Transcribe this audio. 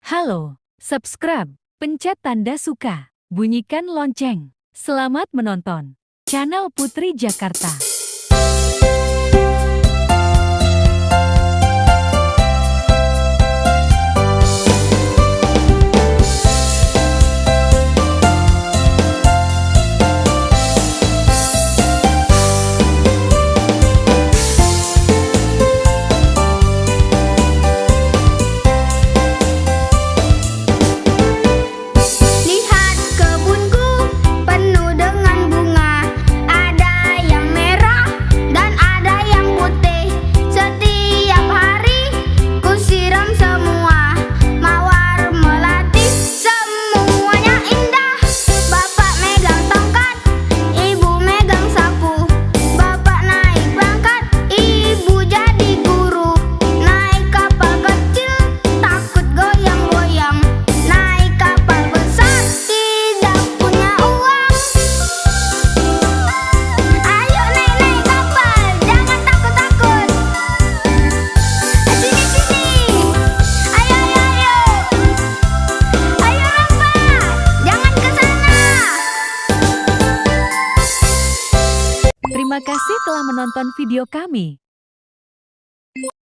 Halo, subscribe, pencet tanda suka, bunyikan lonceng. Selamat menonton channel Putri Jakarta. Lihat kebunku penuh dengan bunga, ada yang merah dan ada yang putih. Setiap hari ku siram semua, mawar melati semuanya indah. Bapak megang tongkat, ibu megang sapu. Bapak naik pangkat, ibu jadi guru. Naik kapal kecil takut goyang-goyang, naik kapal besar tidak punya uang. Ayo naik-naik kapal, jangan takut-takut. Sini-sini, ayo ayo ayo. Ayo Rafa, jangan ke sana. Terima kasih telah menonton video kami.